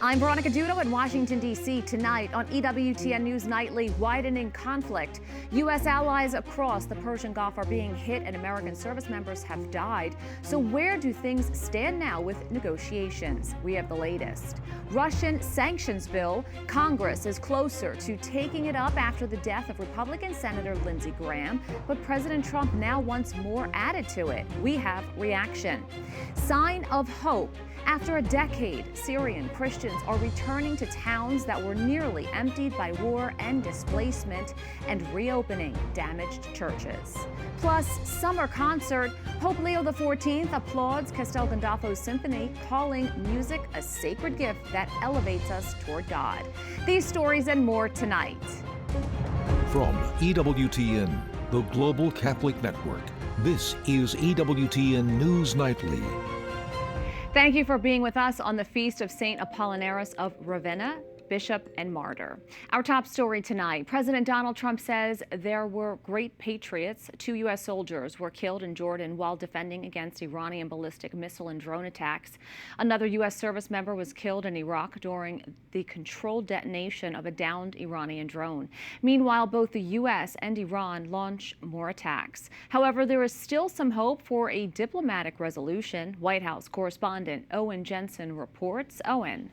I'm Veronica Dudo in Washington, D.C. Tonight on EWTN News Nightly, widening conflict. U.S. allies across the Persian Gulf are being hit and American service members have died. So where do things stand now with negotiations? We have the latest. Russian sanctions bill. Congress is closer to taking it up after the death of Republican Senator Lindsey Graham, but President Trump now wants more added to it. We have reaction. Sign of hope. After a decade, Syrian Christians are returning to towns that were nearly emptied by war and displacement and reopening damaged churches. Plus, summer concert. Pope Leo XIV applauds Castel Gandolfo's symphony, calling music a sacred gift that elevates us toward God. These stories and more tonight. From EWTN, the Global Catholic Network, this is EWTN News Nightly. Thank you for being with us on the Feast of St. Apollinaris of Ravenna, Bishop and Martyr. Our top story tonight, President Donald Trump says there were great patriots. 2 U.S. soldiers were killed in Jordan while defending against Iranian ballistic missile and drone attacks. Another U.S. service member was killed in Iraq during the controlled detonation of a downed Iranian drone. Meanwhile, both the U.S. and Iran launch more attacks. However, there is still some hope for a diplomatic resolution. White House correspondent Owen Jensen reports. Owen.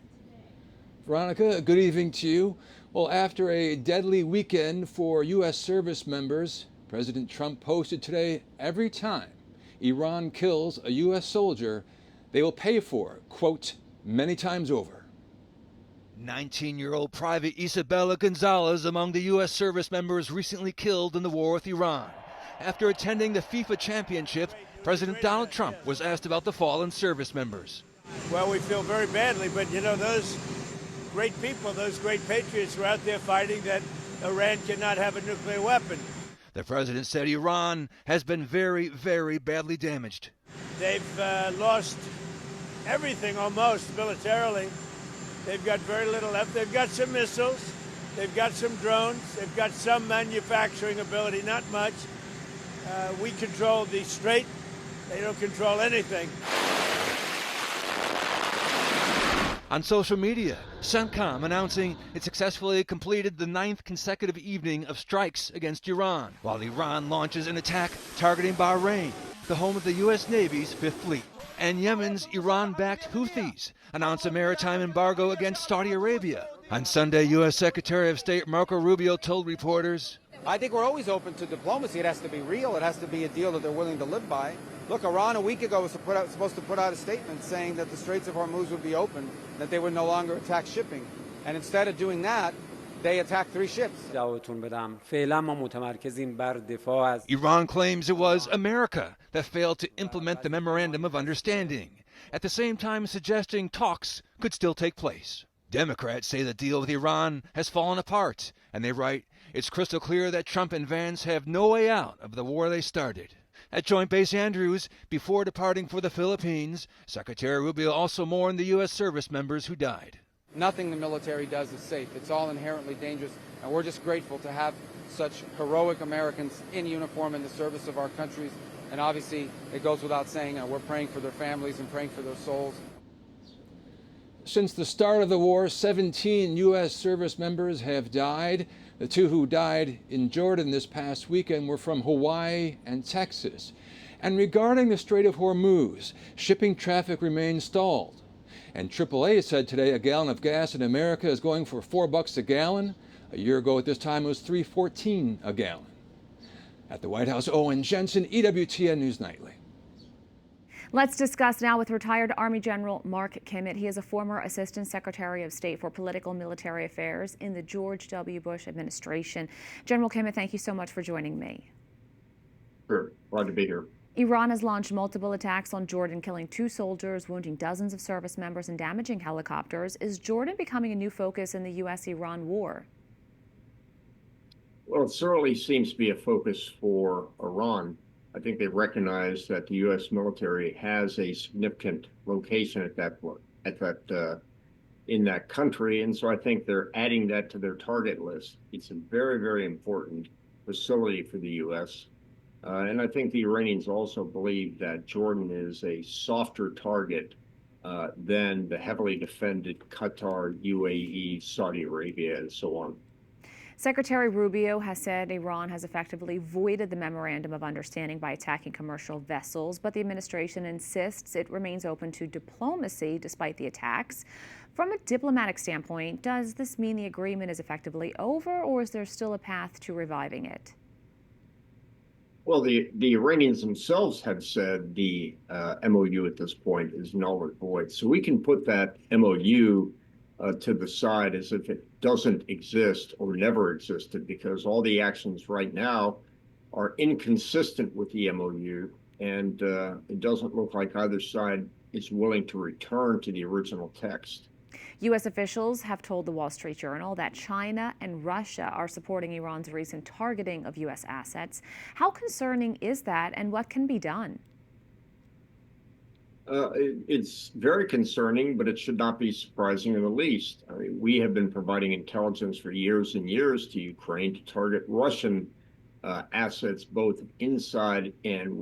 Veronica, good evening to you. Well, after a deadly weekend for U.S. service members, President Trump posted today, every time Iran kills a U.S. soldier, they will pay for it, quote, many times over. 19-year-old Private Isabella Gonzalez among the U.S. service members recently killed in the war with Iran. After attending the FIFA championship, President Donald Trump was asked about the fallen service members. Well, we feel very badly, but you know, those great people, those great patriots were out there fighting that Iran cannot have a nuclear weapon. The president said Iran has been very, very badly damaged. They've lost everything almost militarily. They've got very little left. They've got some missiles. They've got some drones. They've got some manufacturing ability, not much. We control the strait. They don't control anything. On social media, CENTCOM announcing it successfully completed the 9th consecutive evening of strikes against Iran, while Iran launches an attack targeting Bahrain, the home of the U.S. Navy's 5th Fleet. And Yemen's Iran-backed Houthis announced a maritime embargo against Saudi Arabia. On Sunday, U.S. Secretary of State Marco Rubio told reporters, I think we're always open to diplomacy. It has to be real. It has to be a deal that they're willing to live by. Look, Iran a week ago was supposed to put out a statement saying that the Straits of Hormuz would be open, that they would no longer attack shipping. And instead of doing that, they attacked 3 ships. Iran claims it was America that failed to implement the Memorandum of Understanding, at the same time suggesting talks could still take place. Democrats say the deal with Iran has fallen apart, and they write, it's crystal clear that Trump and Vance have no way out of the war they started. At Joint Base Andrews, before departing for the Philippines, Secretary Rubio also mourned the U.S. service members who died. Nothing the military does is safe. It's all inherently dangerous, and we're just grateful to have such heroic Americans in uniform in the service of our countries. And obviously, it goes without saying, we're praying for their families and praying for their souls. Since the start of the war, 17 U.S. service members have died. The 2 who died in Jordan this past weekend were from Hawaii and Texas. And regarding the Strait of Hormuz, shipping traffic remains stalled. And AAA said today a gallon of gas in America is going for $4 a gallon. A year ago at this time it was $3.14 a gallon. At the White House, Owen Jensen, EWTN News Nightly. Let's discuss now with retired Army General Mark Kimmett. He is a former Assistant Secretary of State for Political Military Affairs in the George W. Bush administration. General Kimmett, thank you so much for joining me. Sure, glad to be here. Iran has launched multiple attacks on Jordan, killing 2 soldiers, wounding dozens of service members, and damaging helicopters. Is Jordan becoming a new focus in the U.S.-Iran war? Well, it certainly seems to be a focus for Iran. I think they recognize that the U.S. military has a significant location in that country, and so I think they're adding that to their target list. It's a very, very important facility for the U.S., and I think the Iranians also believe that Jordan is a softer target than the heavily defended Qatar, UAE, Saudi Arabia, and so on. Secretary Rubio has said Iran has effectively voided the memorandum of understanding by attacking commercial vessels, but the administration insists it remains open to diplomacy despite the attacks. From a diplomatic standpoint, does this mean the agreement is effectively over, or is there still a path to reviving it? Well, the Iranians themselves have said the MOU at this point is null and void. So we can put that MOU to the side as if it doesn't exist or never existed, because all the actions right now are inconsistent with the MOU, and it doesn't look like either side is willing to return to the original text. U.S. officials have told the Wall Street Journal that China and Russia are supporting Iran's recent targeting of U.S. assets. How concerning is that, and what can be done? It's very concerning, but it should not be surprising in the least. I mean, we have been providing intelligence for years and years to Ukraine to target Russian assets, both inside and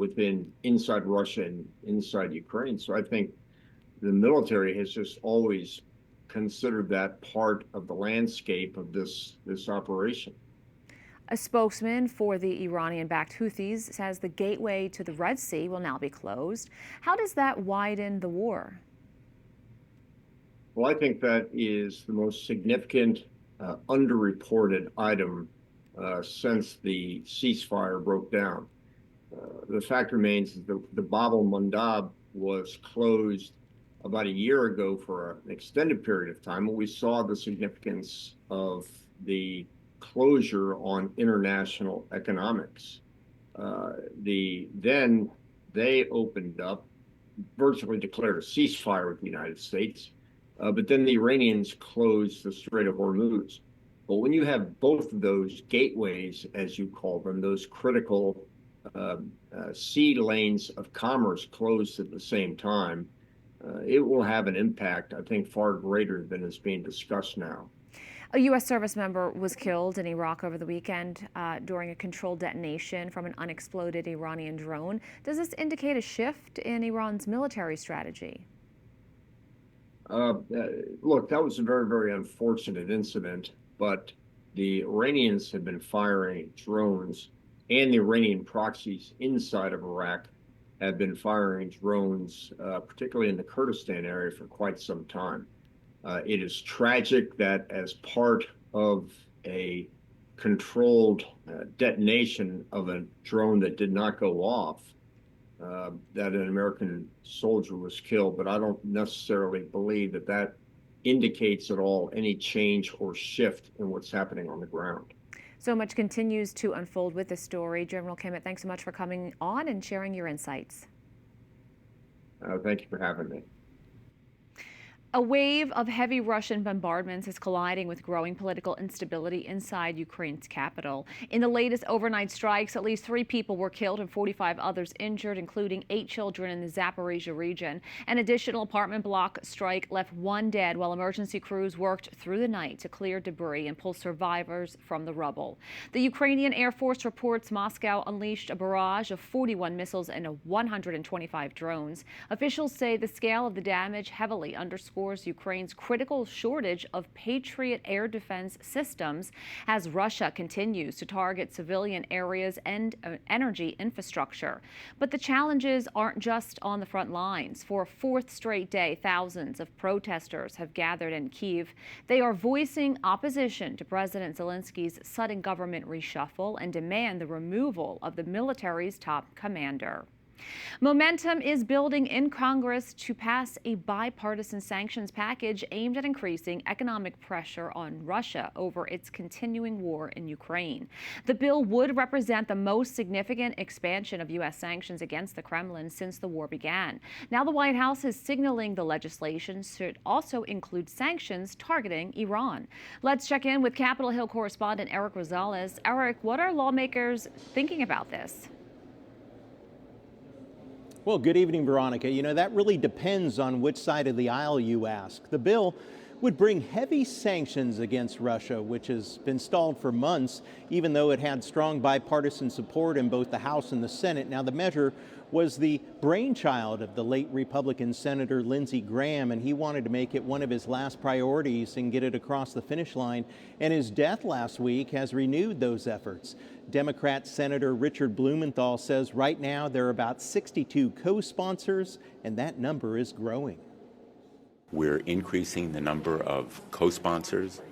inside Russia and inside Ukraine. So I think the military has just always considered that part of the landscape of this operation. A spokesman for the Iranian-backed Houthis says the gateway to the Red Sea will now be closed. How does that widen the war? Well, I think that is the most significant underreported item since the ceasefire broke down. The fact remains that the Bab el-Mandab was closed about a year ago for an extended period of time, and we saw the significance of the closure on international economics. Then they opened up, virtually declared a ceasefire with the United States, but then the Iranians closed the Strait of Hormuz. But when you have both of those gateways, as you call them, those critical sea lanes of commerce closed at the same time, it will have an impact, I think, far greater than is being discussed now. A U.S. service member was killed in Iraq over the weekend during a controlled detonation from an unexploded Iranian drone. Does this indicate a shift in Iran's military strategy? Look, that was a very, very unfortunate incident, but the Iranians have been firing drones, and the Iranian proxies inside of Iraq have been firing drones, particularly in the Kurdistan area, for quite some time. It is tragic that as part of a controlled detonation of a drone that did not go off, that an American soldier was killed, but I don't necessarily believe that that indicates at all any change or shift in what's happening on the ground. So much continues to unfold with this story. General Kimmett, thanks so much for coming on and sharing your insights. Thank you for having me. A wave of heavy Russian bombardments is colliding with growing political instability inside Ukraine's capital. In the latest overnight strikes, at least 3 people were killed and 45 others injured, including 8 children in the Zaporizhia region. An additional apartment block strike left 1 dead while emergency crews worked through the night to clear debris and pull survivors from the rubble. The Ukrainian Air Force reports Moscow unleashed a barrage of 41 missiles and 125 drones. Officials say the scale of the damage heavily underscores Ukraine's critical shortage of Patriot air defense systems as Russia continues to target civilian areas and energy infrastructure. But the challenges aren't just on the front lines. For a 4th straight day, thousands of protesters have gathered in Kyiv. They are voicing opposition to President Zelensky's sudden government reshuffle and demand the removal of the military's top commander. Momentum is building in Congress to pass a bipartisan sanctions package aimed at increasing economic pressure on Russia over its continuing war in Ukraine. The bill would represent the most significant expansion of U.S. sanctions against the Kremlin since the war began. Now the White House is signaling the legislation should also include sanctions targeting Iran. Let's check in with Capitol Hill correspondent Eric Rosales. Eric, what are lawmakers thinking about this? Well, good evening, Veronica. You know, that really depends on which side of the aisle you ask. The bill would bring heavy sanctions against Russia, which has been stalled for months, even though it had strong bipartisan support in both the House and the Senate. Now, the measure was the brainchild of the late Republican Senator Lindsey Graham, and he wanted to make it one of his last priorities and get it across the finish line. And his death last week has renewed those efforts. Democrat Senator Richard Blumenthal says right now there are about 62 co-sponsors, and that number is growing. We're increasing the number of co-sponsors,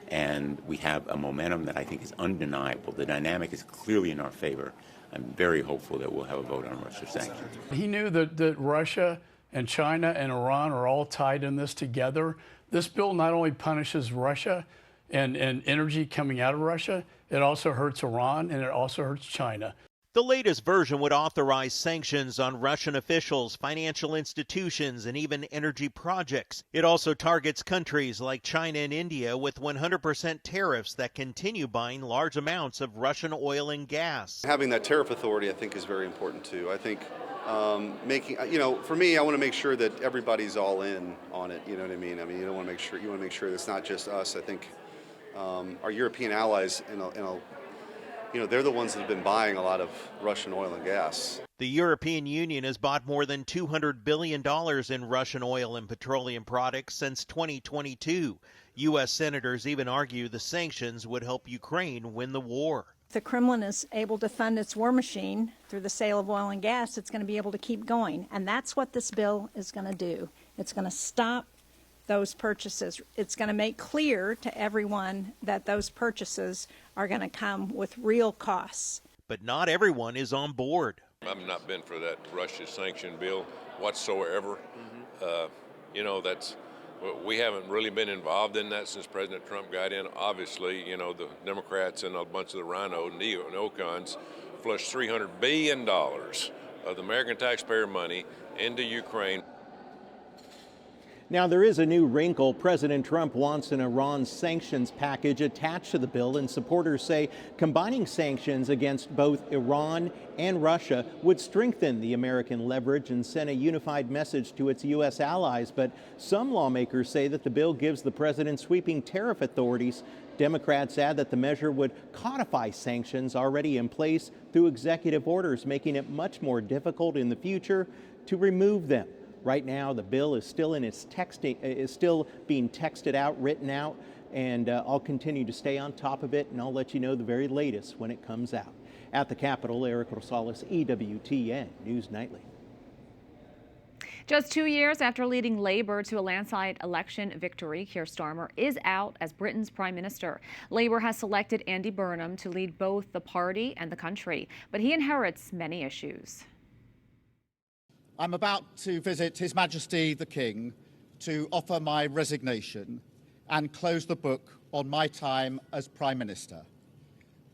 and we have a momentum that I think is undeniable. The dynamic is clearly in our favor. I'm very hopeful that we'll have a vote on Russia sanctions. He knew that Russia and China and Iran are all tied in this together. This bill not only punishes Russia and energy coming out of Russia, it also hurts Iran and it also hurts China. The latest version would authorize sanctions on Russian officials, financial institutions, and even energy projects. It also targets countries like China and India with 100% tariffs that continue buying large amounts of Russian oil and gas. Having that tariff authority, I think, is very important too. I think for me, I want to make sure that everybody's all in on it. You know what I mean? I mean, you want to make sure it's not just us. I think our European allies, they're the ones that have been buying a lot of Russian oil and gas. The European Union has bought more than $200 billion in Russian oil and petroleum products since 2022. U.S. senators even argue the sanctions would help Ukraine win the war. If the Kremlin is able to fund its war machine through the sale of oil and gas, it's going to be able to keep going. And that's what this bill is going to do. It's going to stop those purchases. It's going to make clear to everyone that those purchases are going to come with real costs. But not everyone is on board. I've not been for that Russia sanction bill whatsoever. We haven't really been involved in that since President Trump got in. Obviously, the Democrats and a bunch of the neocons flushed $300 billion of the American taxpayer money into Ukraine. Now, there is a new wrinkle. President Trump wants an Iran sanctions package attached to the bill, and supporters say combining sanctions against both Iran and Russia would strengthen the American leverage and send a unified message to its U.S. allies. But some lawmakers say that the bill gives the president sweeping tariff authorities. Democrats add that the measure would codify sanctions already in place through executive orders, making it much more difficult in the future to remove them. Right now, the bill is still in its being texted out, written out, and I'll continue to stay on top of it, and I'll let you know the very latest when it comes out. At the Capitol, Eric Rosales, EWTN News Nightly. Just 2 years after leading Labour to a landslide election victory, Keir Starmer is out as Britain's Prime Minister. Labour has selected Andy Burnham to lead both the party and the country, but he inherits many issues. I'm about to visit His Majesty the King to offer my resignation and close the book on my time as Prime Minister.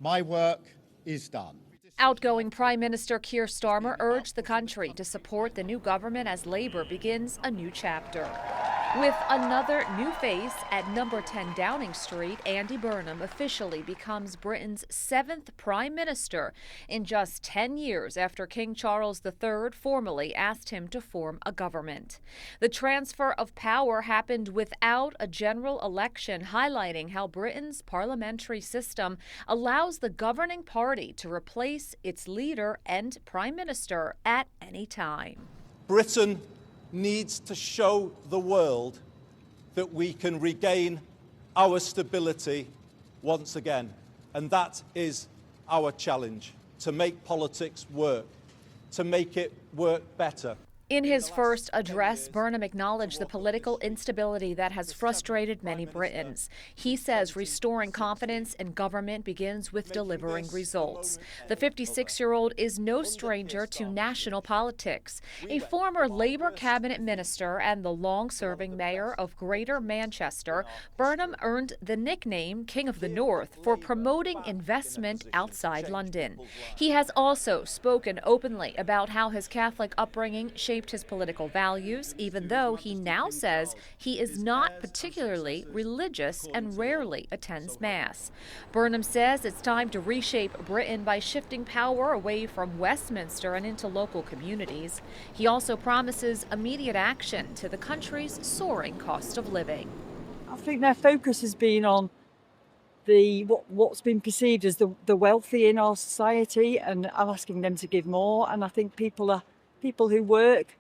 My work is done. Outgoing Prime Minister Keir Starmer urged the country to support the new government as Labour begins a new chapter. With another new face at number 10 Downing Street, Andy Burnham officially becomes Britain's 7th Prime Minister in just 10 years after King Charles III formally asked him to form a government. The transfer of power happened without a general election, highlighting how Britain's parliamentary system allows the governing party to replace its leader and Prime Minister at any time. Britain needs to show the world that we can regain our stability once again. And that is our challenge, to make politics work, to make it work better. In his first address, Burnham acknowledged the political instability that has frustrated many Britons. He says restoring confidence in government begins with delivering results. The 56-year-old is no stranger to national politics. A former Labour cabinet minister and the long-serving mayor of Greater Manchester, Burnham earned the nickname King of the North for promoting investment outside London. He has also spoken openly about how his Catholic upbringing shaped his political values, even though he now says he is not particularly religious and rarely attends Mass. Burnham says it's time to reshape Britain by shifting power away from Westminster and into local communities. He also promises immediate action to the country's soaring cost of living. I think their focus has been on what's been perceived as the wealthy in our society, and I'm asking them to give more. And I think people who work,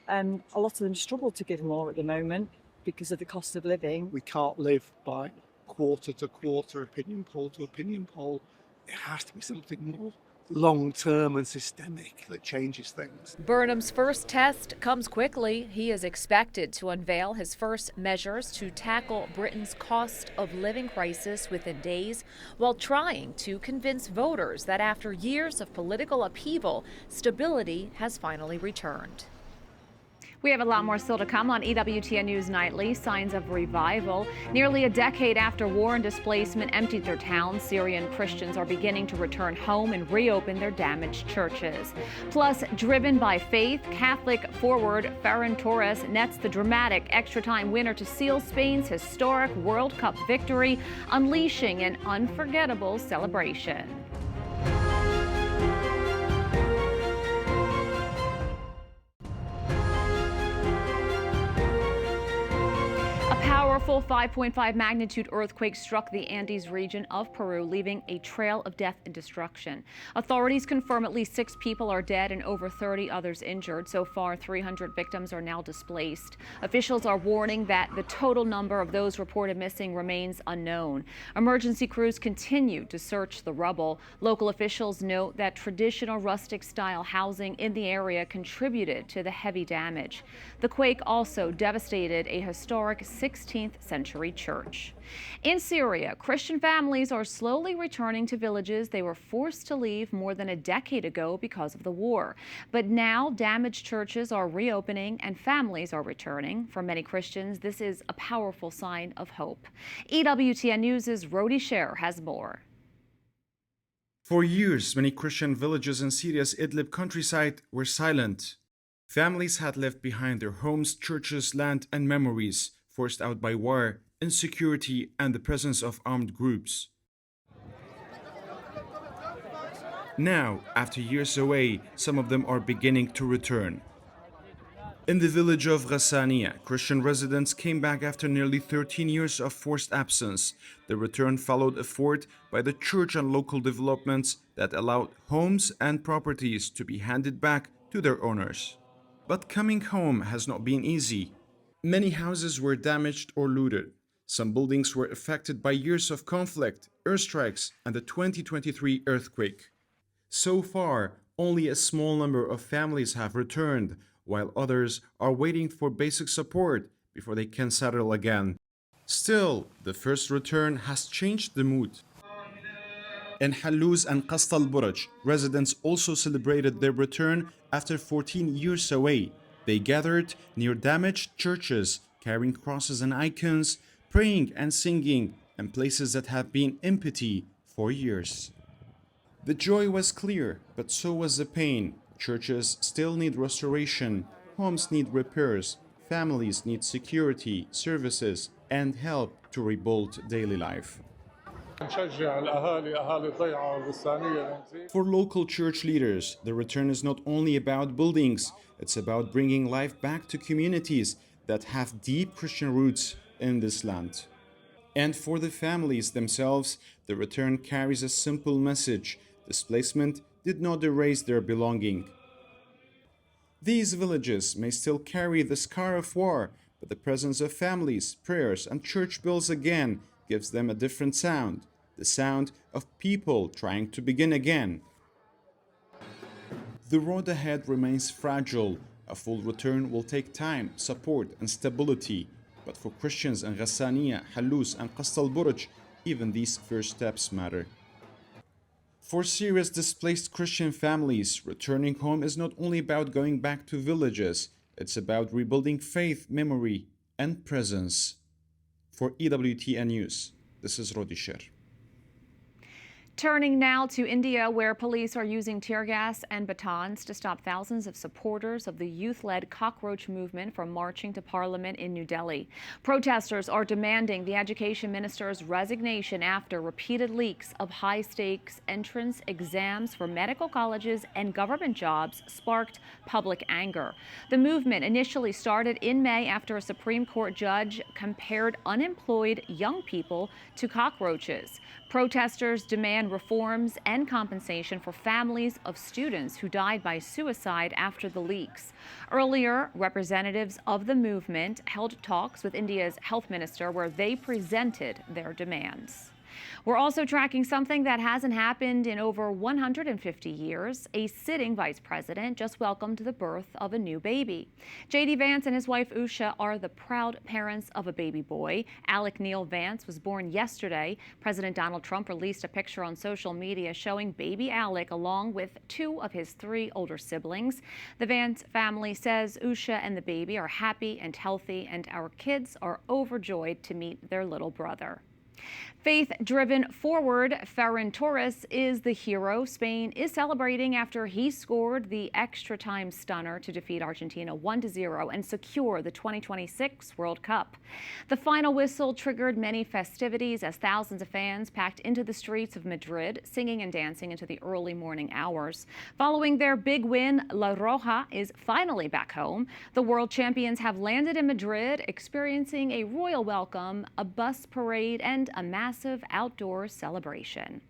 a lot of them struggle to give more at the moment because of the cost of living. We can't live by quarter to quarter, opinion poll to opinion poll. It has to be something more long-term and systemic that changes things. Burnham's first test comes quickly. He is expected to unveil his first measures to tackle Britain's cost of living crisis within days, while trying to convince voters that after years of political upheaval, stability has finally returned. We have a lot more still to come on EWTN News Nightly. Signs of revival. Nearly a decade after war and displacement emptied their towns, Syrian Christians are beginning to return home and reopen their damaged churches. Plus, driven by faith, Catholic forward Ferrán Torres nets the dramatic extra-time winner to seal Spain's historic World Cup victory, unleashing an unforgettable celebration. Powerful 5.5 magnitude earthquake struck the Andes region of Peru, leaving a trail of death and destruction. Authorities confirm at least 6 people are dead and over 30 others injured. So far, 300 victims are now displaced. Officials are warning that the total number of those reported missing remains unknown. Emergency crews continue to search the rubble. Local officials note that traditional rustic-style housing in the area contributed to the heavy damage. The quake also devastated a historic 16th century church. In Syria, Christian families are slowly returning to villages they were forced to leave more than a decade ago because of the war. But now damaged churches are reopening and families are returning. For many Christians, this is a powerful sign of hope. EWTN News' Rodi Sher has more. For years, many Christian villages in Syria's Idlib countryside were silent. Families had left behind their homes, churches, land, and memories, forced out by war, insecurity, and the presence of armed groups. Now, after years away, some of them are beginning to return. In the village of Ghassaniya, Christian residents came back after nearly 13 years of forced absence. The return followed a effort by the church and local developments that allowed homes and properties to be handed back to their owners. But coming home has not been easy. Many houses were damaged or looted. Some buildings were affected by years of conflict, airstrikes, and the 2023 earthquake. So far, only a small number of families have returned, while others are waiting for basic support before they can settle again. Still, the first return has changed the mood. In Angelus and Qasr al-Burj, residents also celebrated their return after 14 years away. They gathered near damaged churches, carrying crosses and icons, praying and singing in places that have been empty for years. The joy was clear, but so was the pain. Churches still need restoration, homes need repairs, families need security, services, and help to rebuild daily life. For local church leaders, the return is not only about buildings, it's about bringing life back to communities that have deep Christian roots in this land. And for the families themselves, the return carries a simple message: displacement did not erase their belonging. These villages may still carry the scar of war, but the presence of families, prayers, and church bells again gives them a different sound, the sound of people trying to begin again. The road ahead remains fragile. A full return will take time, support, and stability. But for Christians in Ghassaniya, Angelus, and Qasr al-Burj, even these first steps matter. For Syria's displaced Christian families, returning home is not only about going back to villages, it's about rebuilding faith, memory, and presence. For EWTN News, this is Rodi Sher. Turning now to India, where police are using tear gas and batons to stop thousands of supporters of the youth-led cockroach movement from marching to Parliament in New Delhi. Protesters are demanding the education minister's resignation after repeated leaks of high-stakes entrance exams for medical colleges and government jobs sparked public anger. The movement initially started in May after a Supreme Court judge compared unemployed young people to cockroaches. Protesters demand reforms and compensation for families of students who died by suicide after the leaks. Earlier, representatives of the movement held talks with India's health minister where they presented their demands. We're also tracking something that hasn't happened in over 150 years. A sitting vice president just welcomed the birth of a new baby. J.D. Vance and his wife Usha are the proud parents of a baby boy. Alec Neil Vance was born yesterday. President Donald Trump released a picture on social media showing baby Alec along with two of his three older siblings. The Vance family says Usha and the baby are happy and healthy, and our kids are overjoyed to meet their little brother. Faith-driven forward Ferrán Torres is the hero Spain is celebrating after he scored the extra-time stunner to defeat Argentina 1-0 and secure the 2026 World Cup. The final whistle triggered many festivities as thousands of fans packed into the streets of Madrid, singing and dancing into the early morning hours. Following their big win, La Roja is finally back home. The world champions have landed in Madrid, experiencing a royal welcome, a bus parade, and a massive outdoor celebration.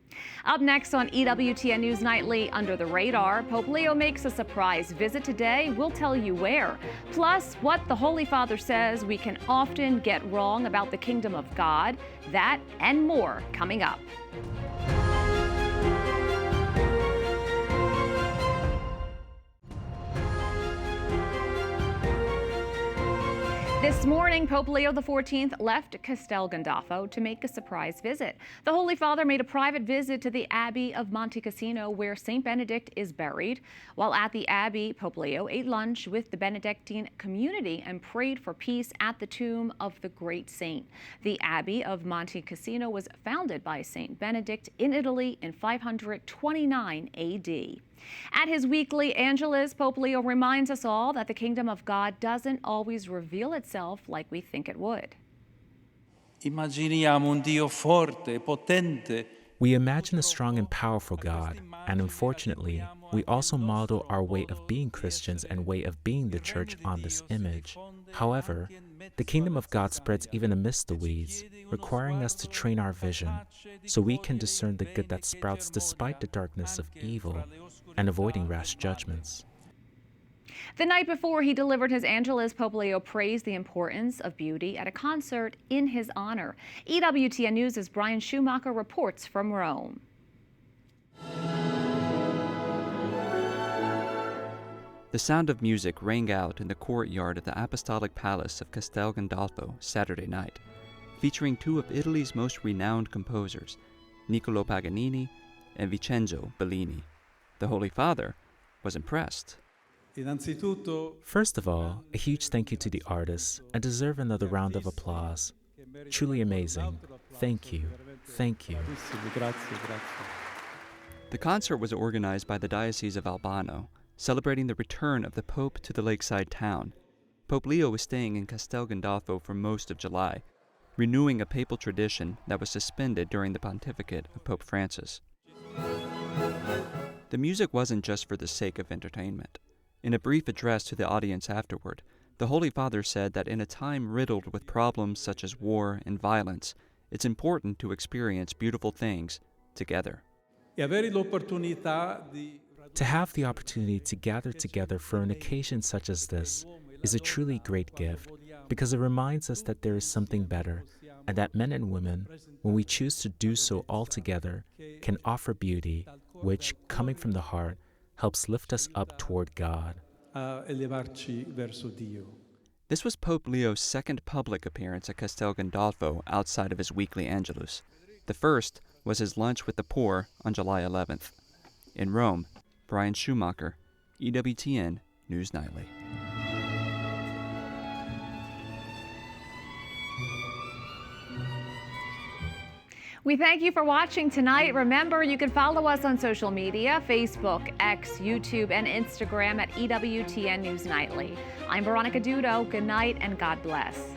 Up next on EWTN News Nightly, Under the Radar, Pope Leo makes a surprise visit today. We'll tell you where. Plus, what the Holy Father says we can often get wrong about the kingdom of God. That and more coming up. This morning, Pope Leo XIV left Castel Gandolfo to make a surprise visit. The Holy Father made a private visit to the Abbey of Monte Cassino, where St. Benedict is buried. While at the Abbey, Pope Leo ate lunch with the Benedictine community and prayed for peace at the tomb of the great saint. The Abbey of Monte Cassino was founded by St. Benedict in Italy in 529 A.D. At his weekly Angelus, Pope Leo reminds us all that the kingdom of God doesn't always reveal itself like we think it would. Immaginiamo un Dio forte, potente. We imagine a strong and powerful God, and unfortunately, we also model our way of being Christians and way of being the church on this image. However, the kingdom of God spreads even amidst the weeds, requiring us to train our vision so we can discern the good that sprouts despite the darkness of evil and avoiding rash judgments. The night before he delivered his Angelus, Pope Leo praised the importance of beauty at a concert in his honor. EWTN News' Brian Schumacher reports from Rome. The sound of music rang out in the courtyard of the Apostolic Palace of Castel Gandolfo Saturday night, featuring two of Italy's most renowned composers, Niccolò Paganini and Vincenzo Bellini. The Holy Father was impressed. First of all, a huge thank you to the artists, and deserve another round of applause. Truly amazing. Thank you. Thank you. The concert was organized by the Diocese of Albano, celebrating the return of the Pope to the lakeside town. Pope Leo was staying in Castel Gandolfo for most of July, renewing a papal tradition that was suspended during the pontificate of Pope Francis. The music wasn't just for the sake of entertainment. In a brief address to the audience afterward, the Holy Father said that in a time riddled with problems such as war and violence, it's important to experience beautiful things together. To have the opportunity to gather together for an occasion such as this is a truly great gift, because it reminds us that there is something better, and that men and women, when we choose to do so all together, can offer beauty, which, coming from the heart, helps lift us up toward God. This was Pope Leo's second public appearance at Castel Gandolfo outside of his weekly Angelus. The first was his lunch with the poor on July 11th. In Rome, Brian Schumacher, EWTN News Nightly. We thank you for watching tonight. Remember, you can follow us on social media, Facebook, X, YouTube, and Instagram at EWTN News Nightly. I'm Veronica Dudo. Good night and God bless.